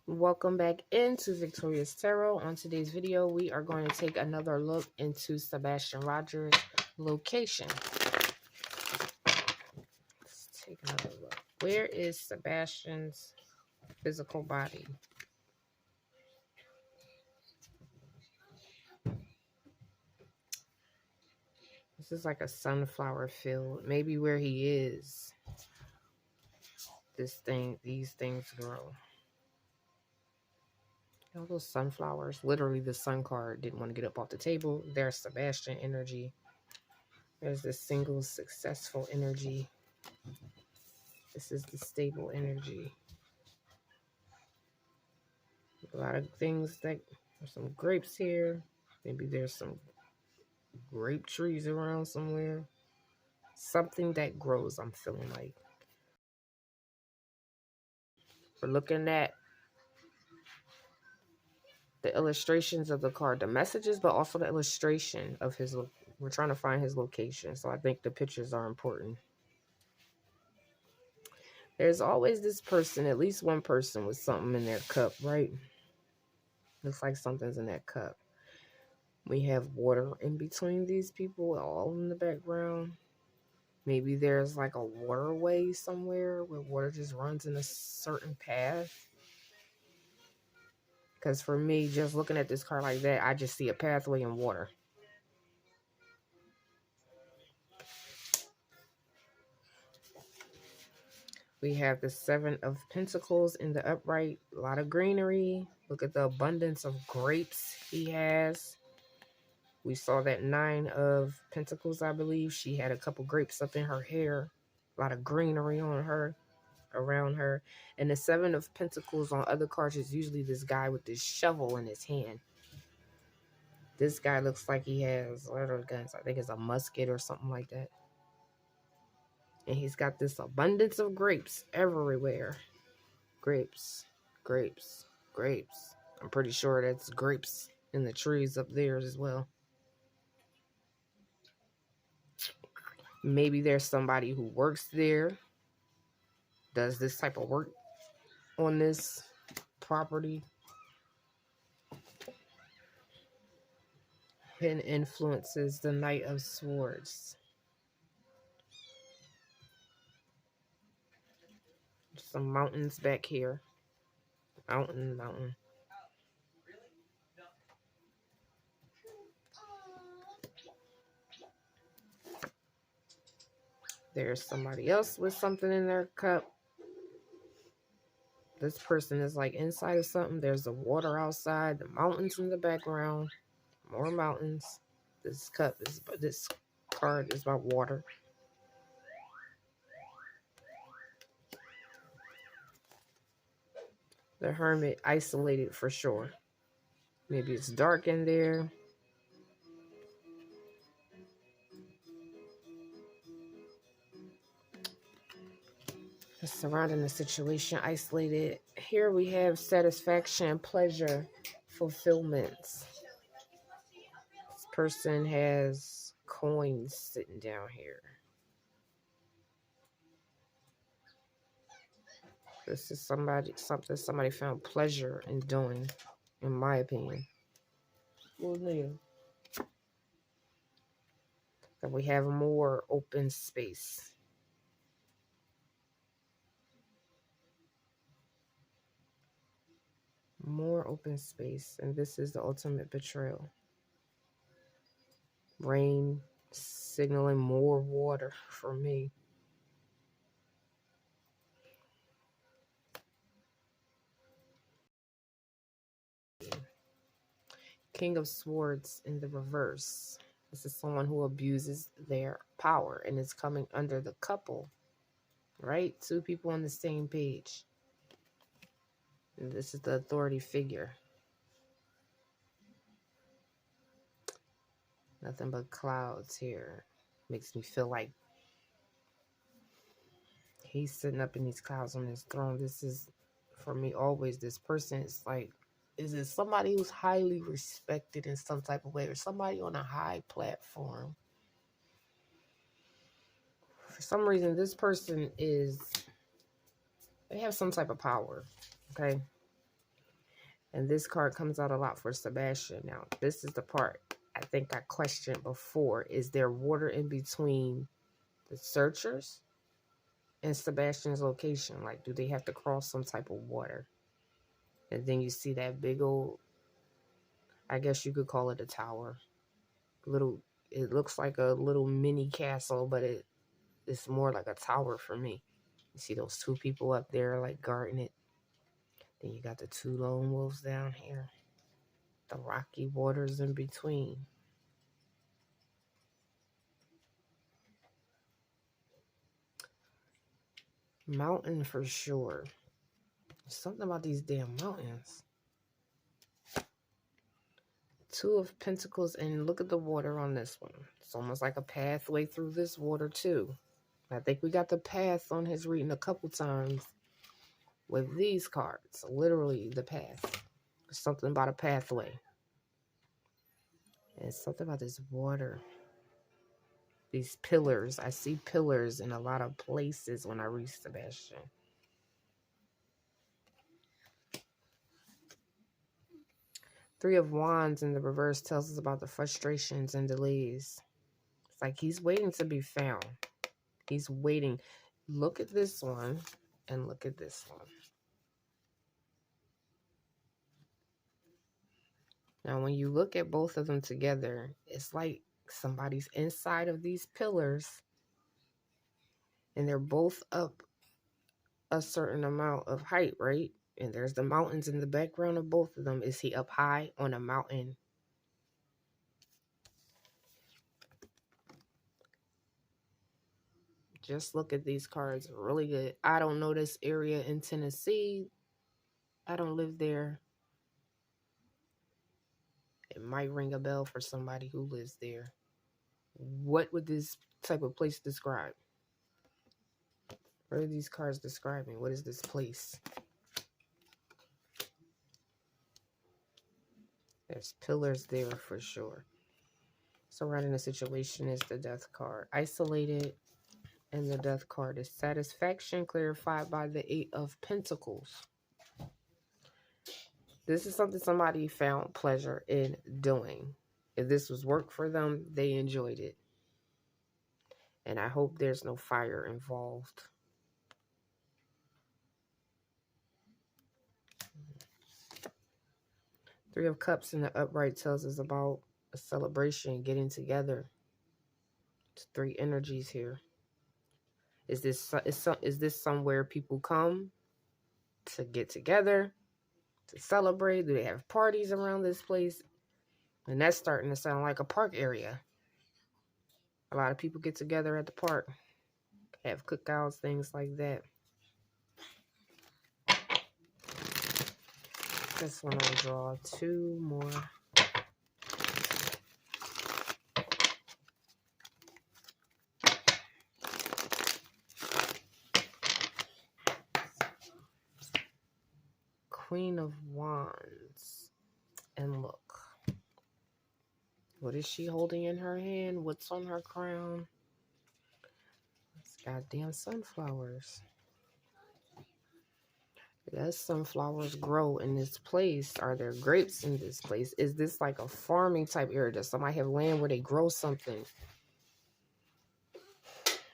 Welcome back into Victorious Tarot. On today's video, we are going to take another look into Sebastian Rogers' location. Let's take another look. Where is Sebastian's physical body? This is like a sunflower field. Maybe where he is, these things grow. All those sunflowers, literally the sun card didn't want to get up off the table. There's Sebastian energy. There's the single successful energy. This is the stable energy. A lot of things that there's some grapes here. Maybe there's some grape trees around somewhere. Something that grows, I'm feeling like. We're looking at the illustrations of the card, the messages, but also the illustration of his. We're trying to find his location, so I think the pictures are important. There's always this person, at least one person with something in their cup, right? Looks like something's in that cup. We have water in between these people, all in the background. Maybe there's like a waterway somewhere where water just runs in a certain path. Because for me, just looking at this card like that, I just see a pathway in water. We have the Seven of Pentacles in the upright. A lot of greenery. Look at the abundance of grapes he has. We saw that Nine of Pentacles, I believe. She had a couple grapes up in her hair. A lot of greenery on her, around her. And the Seven of Pentacles on other cards is usually this guy with this shovel in his hand. This guy looks like he has, what are guns? I think it's a musket or something like that. And he's got this abundance of grapes everywhere. Grapes, grapes, grapes. I'm pretty sure that's grapes in the trees up there as well. Maybe there's somebody who works there, does this type of work on this property. Hidden influences, the Knight of Swords. Some mountains back here. Mountain. There's somebody else with something in their cup. This person is like inside of something. There's the water outside, the mountains in the background, more mountains. This card is about water. The Hermit, isolated for sure. Maybe it's dark in there. Surrounding the situation, isolated. Here we have satisfaction, pleasure, fulfillments. This person has coins sitting down here. This is something somebody found pleasure in doing, in my opinion. Well, yeah. So we have more open space. More open space, and this is the ultimate betrayal. Rain signaling more water for me. King of Swords in the reverse. This is someone who abuses their power and is coming under the couple, right? Two people on the same page. And this is the authority figure. Nothing but clouds here. Makes me feel like he's sitting up in these clouds on his throne. This is, for me, always this person is like, is it somebody who's highly respected in some type of way, or somebody on a high platform? For some reason, this person they have some type of power, okay? And this card comes out a lot for Sebastian. Now, this is the part I think I questioned before. Is there water in between the searchers and Sebastian's location? Like, do they have to cross some type of water? And then you see that big old, I guess you could call it a tower. It looks like a little mini castle, but it's more like a tower for me. You see those two people up there, like, guarding it. Then you got the two lone wolves down here. The rocky waters in between. Mountain for sure. Something about these damn mountains. Two of Pentacles, and look at the water on this one. It's almost like a pathway through this water too. I think we got the path on his reading a couple times with these cards. Literally the path. Something about a pathway. And something about this water. These pillars. I see pillars in a lot of places when I read Sebastian. Three of Wands in the reverse tells us about the frustrations and delays. It's like he's waiting to be found. He's waiting. Look at this one and look at this one. Now, when you look at both of them together, it's like somebody's inside of these pillars and they're both up a certain amount of height, right? And there's the mountains in the background of both of them. Is he up high on a mountain? Just look at these cards. Really good. I don't know this area in Tennessee. I don't live there. It might ring a bell for somebody who lives there. What would this type of place describe? What are these cards describing? What is this place? There's pillars there for sure. Surrounding the situation is the Death card. Isolated, and the Death card is satisfaction, clarified by the Eight of Pentacles. This is something somebody found pleasure in doing. If this was work for them, they enjoyed it. And I hope there's no fire involved. Three of Cups in the upright tells us about a celebration, getting together. It's three energies here. Is this somewhere people come to get together, to celebrate? Do they have parties around this place? And that's starting to sound like a park area. A lot of people get together at the park, have cookouts, things like that. This one I'll draw two more. Queen of Wands. And look. What is she holding in her hand? What's on her crown? It's goddamn sunflowers. Does sunflowers grow in this place? Are there grapes in this place? Is this like a farming type area? Does somebody have land where they grow something?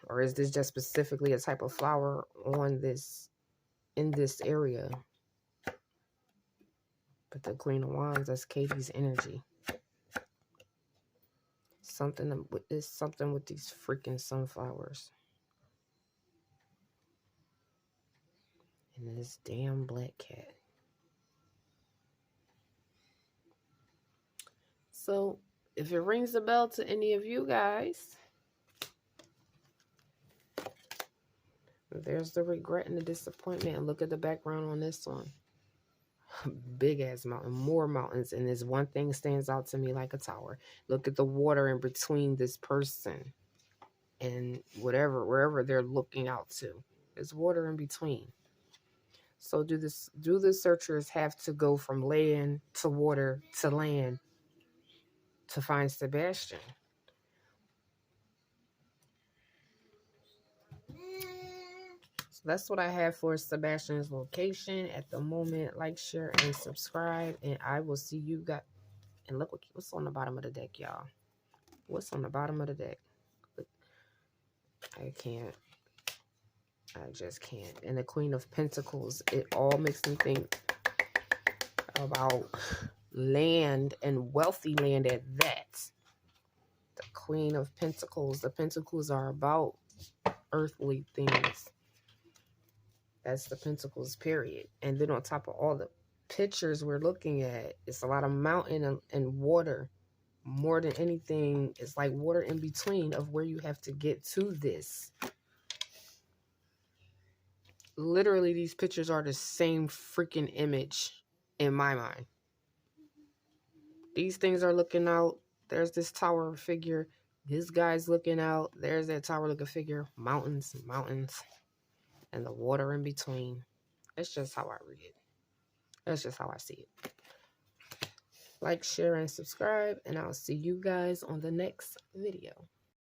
Or is this just specifically a type of flower on this, in this area? But the Queen of Wands, that's Katie's energy. Something with these freaking sunflowers. And this damn black cat. So, if it rings a bell to any of you guys, there's the regret and the disappointment. And look at the background on this one. Big ass mountain, more mountains, and this one thing stands out to me like a tower. Look at the water in between this person and wherever they're looking out to. There's water in between. So do the searchers have to go from land to water to land to find Sebastian? That's what I have for Sebastian's location at the moment. Like, share, and subscribe. And I will see you guys. And look what's on the bottom of the deck, y'all. What's on the bottom of the deck? Look, I can't. I just can't. And the Queen of Pentacles. It all makes me think about land, and wealthy land at that. The Queen of Pentacles. The Pentacles are about earthly things. That's the Pentacles, period. And then on top of all the pictures we're looking at, it's a lot of mountain and water. More than anything, it's like water in between of where you have to get to this. Literally, these pictures are the same freaking image in my mind. These things are looking out. There's this tower figure. This guy's looking out. There's that tower looking figure. Mountains, mountains, and the water in between. That's just how I read it. That's just how I see it. Like, share, and subscribe, and I'll see you guys on the next video.